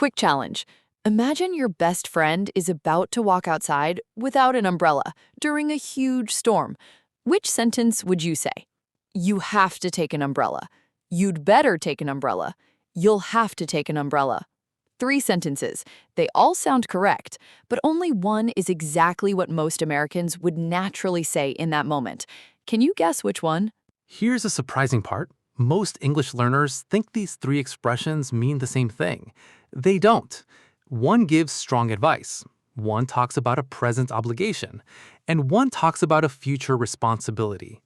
Quick challenge. Imagine your best friend is about to walk outside without an umbrella during a huge storm. Which sentence would you say? You have to take an umbrella. You'd better take an umbrella. You'll have to take an umbrella. 3 sentences. They all sound correct, but only one is exactly what most Americans would naturally say in that moment. Can you guess which one? Here's a surprising part. Most English learners think these 3 expressions mean the same thing. They don't. One gives strong advice, one talks about a present obligation, and one talks about a future responsibility.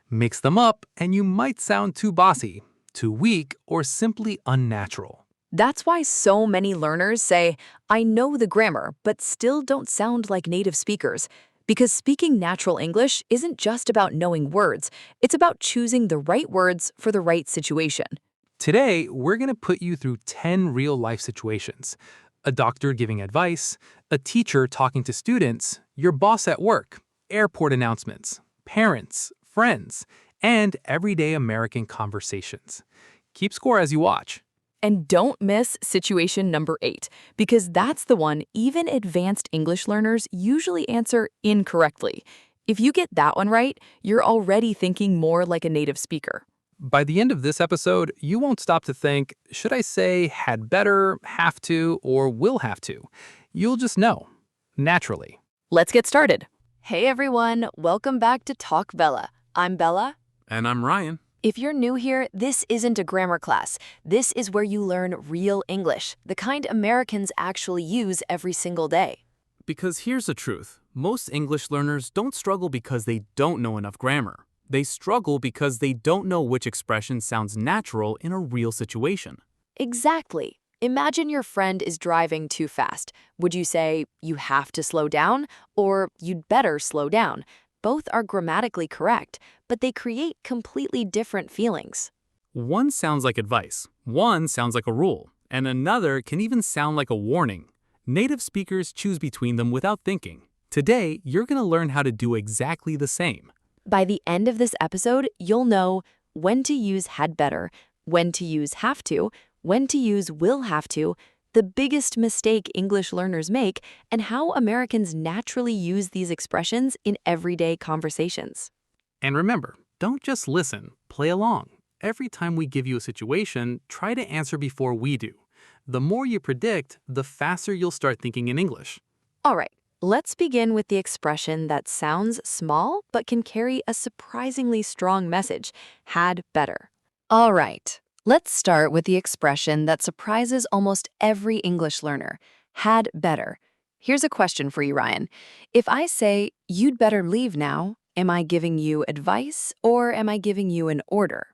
Mix them up and you might sound too bossy, too weak, or simply unnatural. That's why so many learners say, I know the grammar, but still don't sound like native speakers. Because speaking natural English isn't just about knowing words, it's about choosing the right words for the right situation. Today, we're going to put you through 10 real-life situations. A doctor giving advice, a teacher talking to students, your boss at work, airport announcements, parents, friends, and everyday American conversations. Keep score as you watch. And don't miss situation number 8, because that's the one even advanced English learners usually answer incorrectly. If you get that one right, you're already thinking more like a native speaker. By the end of this episode, you won't stop to think, should I say had better, have to, or will have to? You'll just know, naturally. Let's get started. Hey everyone, welcome back to Talk Bella. I'm Bella. And I'm Ryan. If you're new here, this isn't a grammar class. This is where you learn real English, the kind Americans actually use every single day. Because here's the truth. Most English learners don't struggle because they don't know enough grammar. They struggle because they don't know which expression sounds natural in a real situation. Exactly. Imagine your friend is driving too fast. Would you say, you have to slow down, or you'd better slow down? Both are grammatically correct, but they create completely different feelings. One sounds like advice, one sounds like a rule, and another can even sound like a warning. Native speakers choose between them without thinking. Today, you're going to learn how to do exactly the same. By the end of this episode, you'll know when to use had better, when to use have to, when to use will have to, the biggest mistake English learners make, and how Americans naturally use these expressions in everyday conversations. And remember, don't just listen, play along. Every time we give you a situation, try to answer before we do. The more you predict, the faster you'll start thinking in English. All right, let's begin with the expression that sounds small but can carry a surprisingly strong message, had better. All right. Let's start with the expression that surprises almost every English learner, had better. Here's a question for you, Ryan. If I say, you'd better leave now, am I giving you advice or am I giving you an order?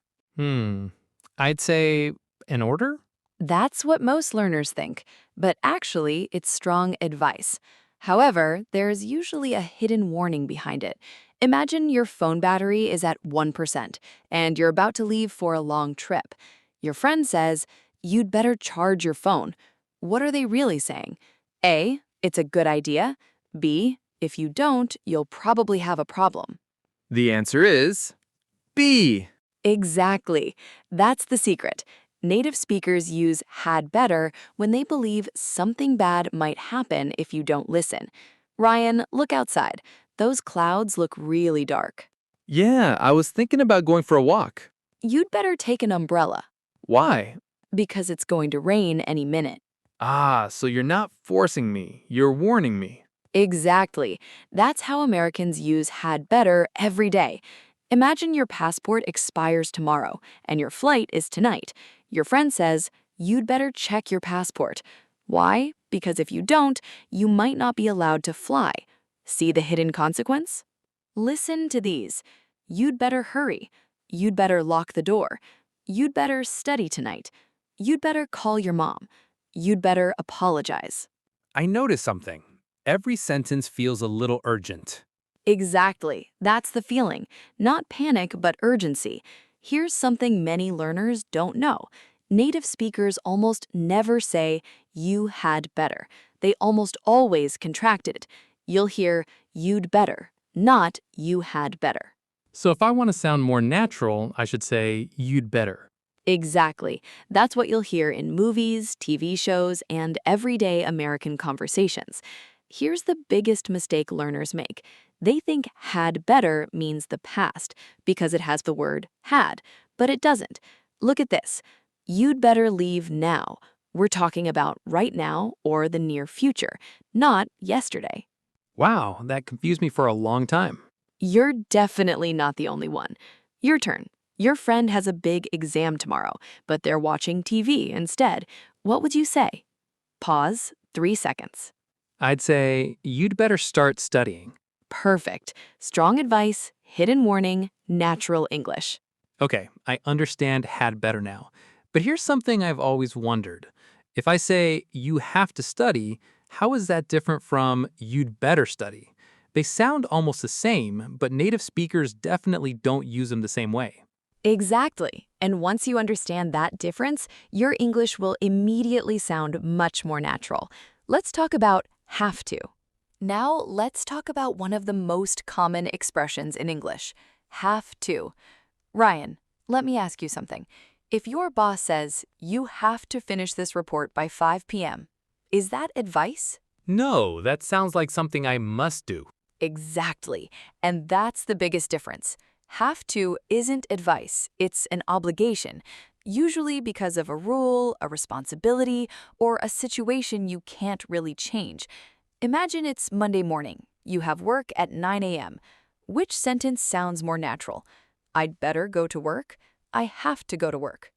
I'd say an order? That's what most learners think, but actually it's strong advice. However, there's usually a hidden warning behind it. Imagine your phone battery is at 1% and you're about to leave for a long trip. Your friend says, you'd better charge your phone. What are they really saying? A, it's a good idea. B, if you don't, you'll probably have a problem. The answer is B. Exactly. That's the secret. Native speakers use had better when they believe something bad might happen if you don't listen. Ryan, look outside. Those clouds look really dark. Yeah, I was thinking about going for a walk. You'd better take an umbrella. Why? Because it's going to rain any minute. Ah, so you're not forcing me, you're warning me. Exactly. That's how Americans use had better every day. Imagine your passport expires tomorrow and your flight is tonight. Your friend says, you'd better check your passport. Why? Because if you don't, you might not be allowed to fly. See the hidden consequence? Listen to these. You'd better hurry. You'd better lock the door. You'd better study tonight. You'd better call your mom. You'd better apologize. I noticed something. Every sentence feels a little urgent. Exactly. That's the feeling. Not panic, but urgency. Here's something many learners don't know. Native speakers almost never say, you had better. They almost always contract it. You'll hear, you'd better, not you had better. So if I want to sound more natural, I should say, you'd better. Exactly. That's what you'll hear in movies, TV shows, and everyday American conversations. Here's the biggest mistake learners make. They think had better means the past because it has the word had, but it doesn't. Look at this. You'd better leave now. We're talking about right now or the near future, not yesterday. Wow, that confused me for a long time. You're definitely not the only one. Your turn. Your friend has a big exam tomorrow, but they're watching TV instead. What would you say? Pause, 3 seconds. I'd say you'd better start studying. Perfect. Strong advice, hidden warning, natural English. Okay, I understand had better now. But here's something I've always wondered. If I say you have to study, how is that different from you'd better study? They sound almost the same, but native speakers definitely don't use them the same way. Exactly. And once you understand that difference, your English will immediately sound much more natural. Let's talk about have to. Now, let's talk about one of the most common expressions in English, have to. Ryan, let me ask you something. If your boss says, you have to finish this report by 5 p.m., is that advice? No, that sounds like something I must do. Exactly. And that's the biggest difference. Have to isn't advice, it's an obligation, usually because of a rule, a responsibility, or a situation you can't really change. Imagine it's Monday morning. You have work at 9 a.m. Which sentence sounds more natural? I'd better go to work. I have to go to work.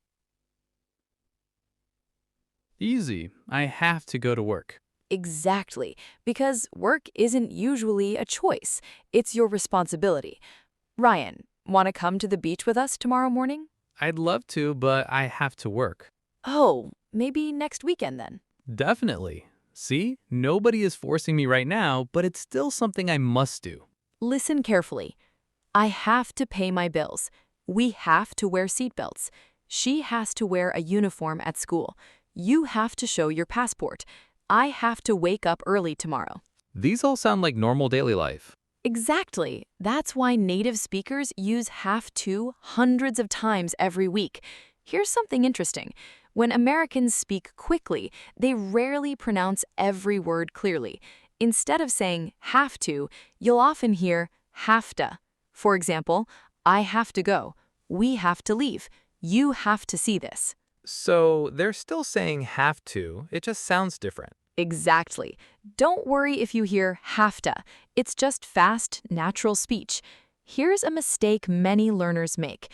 Easy. I have to go to work. Exactly, because work isn't usually a choice. It's your responsibility. Ryan, want to come to the beach with us tomorrow morning? I'd love to, but I have to work. Oh, maybe next weekend then. Definitely. See, nobody is forcing me right now, but it's still something I must do. Listen carefully. I have to pay my bills. We have to wear seatbelts. She has to wear a uniform at school. You have to show your passport. I have to wake up early tomorrow. These all sound like normal daily life. Exactly. That's why native speakers use have to hundreds of times every week. Here's something interesting. When Americans speak quickly, they rarely pronounce every word clearly. Instead of saying have to, you'll often hear have to. For example, I have to go. We have to leave. You have to see this. So they're still saying have to, it just sounds different. Exactly. Don't worry if you hear have to. It's just fast, natural speech. Here's a mistake many learners make.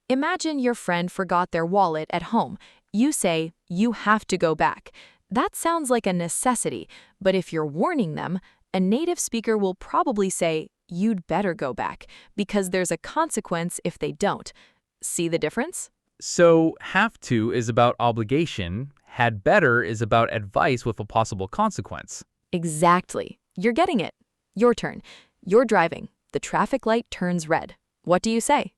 Imagine your friend forgot their wallet at home. You say, you have to go back. That sounds like a necessity, but if you're warning them, a native speaker will probably say, you'd better go back, because there's a consequence if they don't. See the difference? So have to is about obligation, had better is about advice with a possible consequence. Exactly. You're getting it. Your turn. You're driving. The traffic light turns red. What do you say?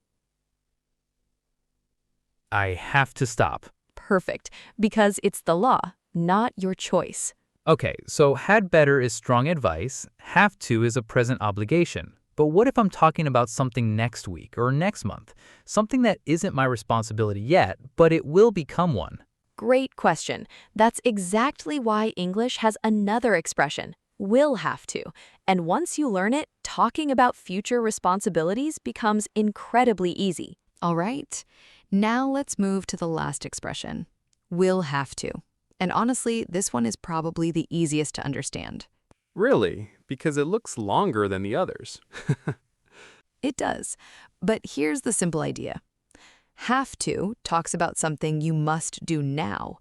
I have to stop. Perfect, because it's the law, not your choice. Okay, so had better is strong advice, have to is a present obligation. But what if I'm talking about something next week or next month? Something that isn't my responsibility yet, but it will become one. Great question. That's exactly why English has another expression, will have to. And once you learn it, talking about future responsibilities becomes incredibly easy. All right, now let's move to the last expression, will have to. And honestly, this one is probably the easiest to understand. Really? Because it looks longer than the others. It does. But here's the simple idea. Have to talks about something you must do now.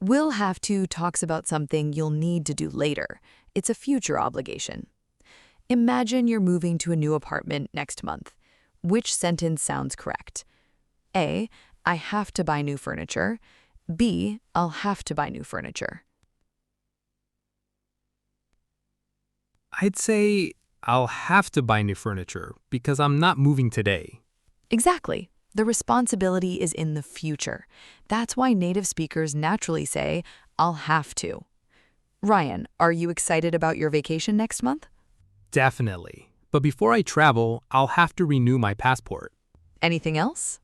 Will have to talks about something you'll need to do later. It's a future obligation. Imagine you're moving to a new apartment next month. Which sentence sounds correct? A, I have to buy new furniture. B, I'll have to buy new furniture. I'd say I'll have to buy new furniture because I'm not moving today. Exactly. The responsibility is in the future. That's why native speakers naturally say, I'll have to. Ryan, are you excited about your vacation next month? Definitely. But before I travel, I'll have to renew my passport. Anything else?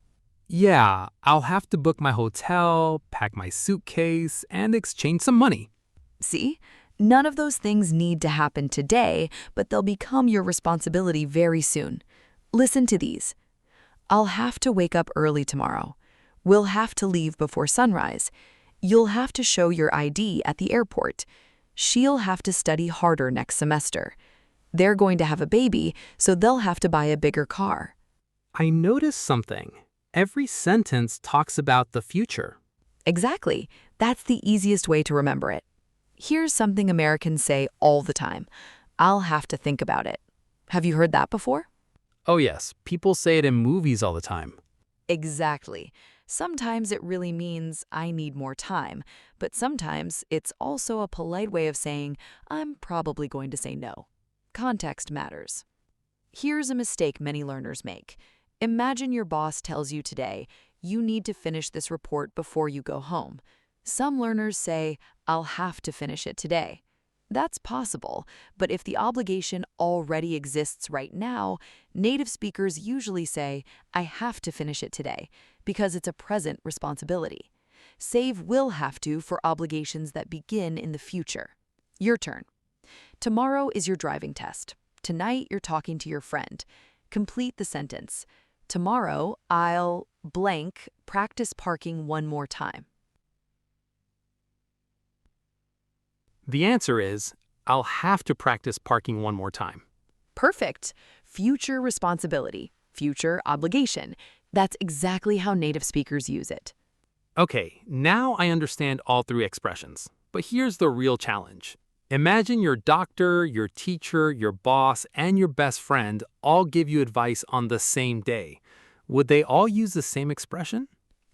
Yeah, I'll have to book my hotel, pack my suitcase, and exchange some money. See? None of those things need to happen today, but they'll become your responsibility very soon. Listen to these. I'll have to wake up early tomorrow. We'll have to leave before sunrise. You'll have to show your ID at the airport. She'll have to study harder next semester. They're going to have a baby, so they'll have to buy a bigger car. I noticed something. Every sentence talks about the future. Exactly. That's the easiest way to remember it. Here's something Americans say all the time. I'll have to think about it. Have you heard that before? Oh yes, people say it in movies all the time. Exactly. Sometimes it really means I need more time, but sometimes it's also a polite way of saying I'm probably going to say no. Context matters. Here's a mistake many learners make. Imagine your boss tells you today, you need to finish this report before you go home. Some learners say, I'll have to finish it today. That's possible, but if the obligation already exists right now, native speakers usually say, I have to finish it today, because it's a present responsibility. Save will have to for obligations that begin in the future. Your turn. Tomorrow is your driving test. Tonight you're talking to your friend. Complete the sentence. Tomorrow I'll blank practice parking one more time. The answer is, I'll have to practice parking one more time. Perfect. Future responsibility, future obligation. That's exactly how native speakers use it. Okay, now I understand all three expressions. But here's the real challenge. Imagine your doctor, your teacher, your boss, and your best friend all give you advice on the same day. Would they all use the same expression?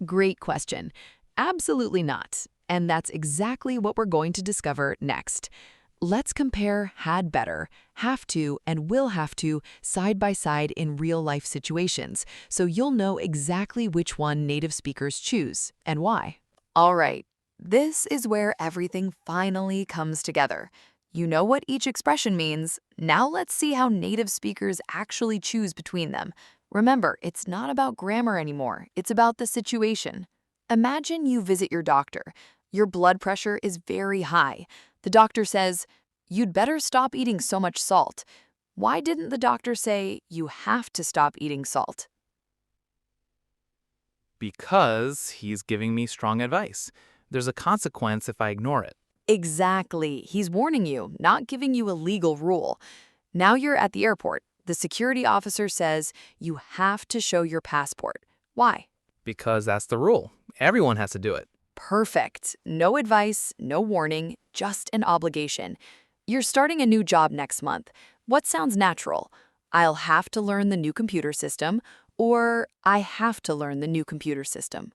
Great question. Absolutely not. And that's exactly what we're going to discover next. Let's compare had better, have to, and will have to side by side in real-life situations, so you'll know exactly which one native speakers choose and why. All right, this is where everything finally comes together. You know what each expression means. Now let's see how native speakers actually choose between them. Remember, it's not about grammar anymore. It's about the situation. Imagine you visit your doctor. Your blood pressure is very high. The doctor says, you'd better stop eating so much salt. Why didn't the doctor say, you have to stop eating salt? Because he's giving me strong advice. There's a consequence if I ignore it. Exactly. He's warning you, not giving you a legal rule. Now you're at the airport. The security officer says you have to show your passport. Why? Because that's the rule. Everyone has to do it. Perfect. No advice, no warning, just an obligation. You're starting a new job next month. What sounds natural? I'll have to learn the new computer system, or I have to learn the new computer system.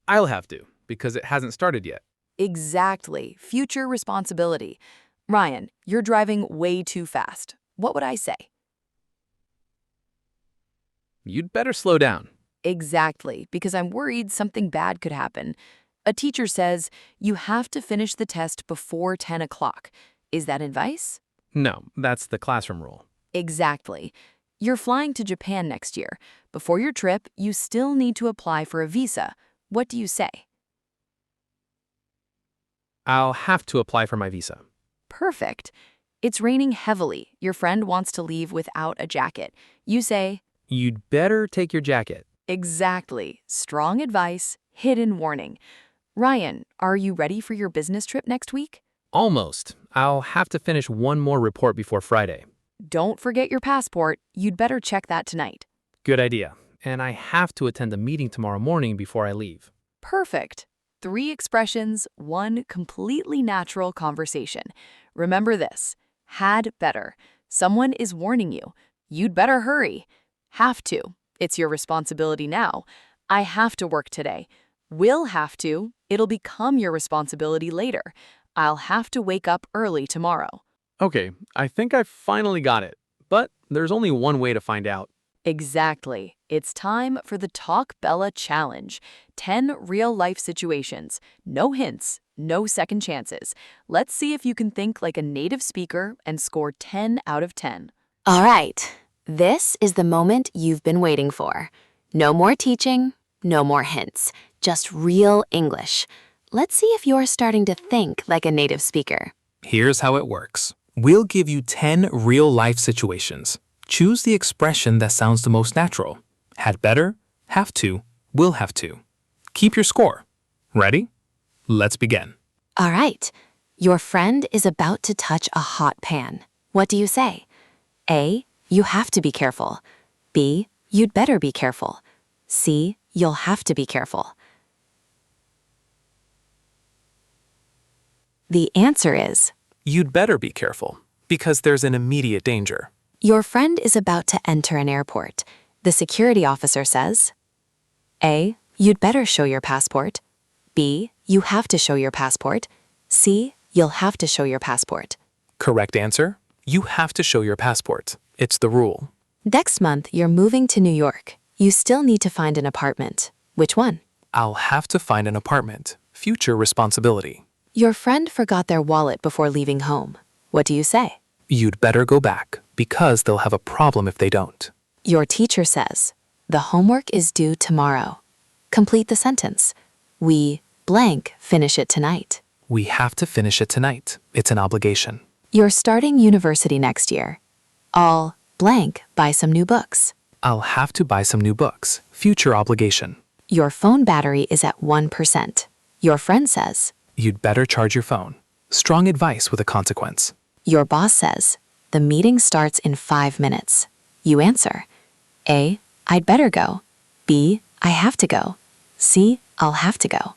I'll have to, because it hasn't started yet. Exactly. Future responsibility. Ryan, you're driving way too fast. What would I say? You'd better slow down. Exactly, because I'm worried something bad could happen. A teacher says you have to finish the test before 10 o'clock. Is that advice? No, that's the classroom rule. Exactly. You're flying to Japan next year. Before your trip, you still need to apply for a visa. What do you say? I'll have to apply for my visa. Perfect. It's raining heavily. Your friend wants to leave without a jacket. You say, You'd better take your jacket. exactly. Strong advice, hidden warning. Ryan, are you ready for your business trip next week? Almost. I'll have to finish one more report before Friday. Don't forget your passport. You'd better check that tonight. Good idea. And I have to attend a meeting tomorrow morning before I leave. Perfect. 3 expressions, 1 completely natural conversation. Remember this. Had better. Someone is warning you. You'd better hurry. Have to. It's your responsibility now. I have to work today. Will have to. It'll become your responsibility later. I'll have to wake up early tomorrow. Okay, I think I finally got it. But there's only one way to find out. Exactly. It's time for the Talk Bella Challenge. 10 real-life situations. No hints, no second chances. Let's see if you can think like a native speaker and score 10 out of 10. All right. This is the moment you've been waiting for. No more teaching, no more hints, just real English. Let's see if you're starting to think like a native speaker. Here's how it works. We'll give you 10 real-life situations. Choose the expression that sounds the most natural. Had better, have to, will have to. Keep your score. Ready? Let's begin. All right. Your friend is about to touch a hot pan. What do you say? A, you have to be careful. B, you'd better be careful. C, you'll have to be careful. The answer is, You'd better be careful, because there's an immediate danger. your friend is about to enter an airport. The security officer says, A, you'd better show your passport. B, you have to show your passport. C, you'll have to show your passport. Correct answer? You have to show your passport. It's the rule. Next month, you're moving to New York. You still need to find an apartment. Which one? I'll have to find an apartment. Future responsibility. Your friend forgot their wallet before leaving home. What do you say? You'd better go back, because they'll have a problem if they don't. Your teacher says, the homework is due tomorrow. Complete the sentence. We blank finish it tonight. We have to finish it tonight. It's an obligation. You're starting university next year. I'll blank buy some new books. I'll have to buy some new books. Future obligation. Your phone battery is at 1%. Your friend says, You'd better charge your phone. Strong advice with a consequence. your boss says, the meeting starts in 5 minutes. You answer, A, I'd better go. B, I have to go. C, I'll have to go.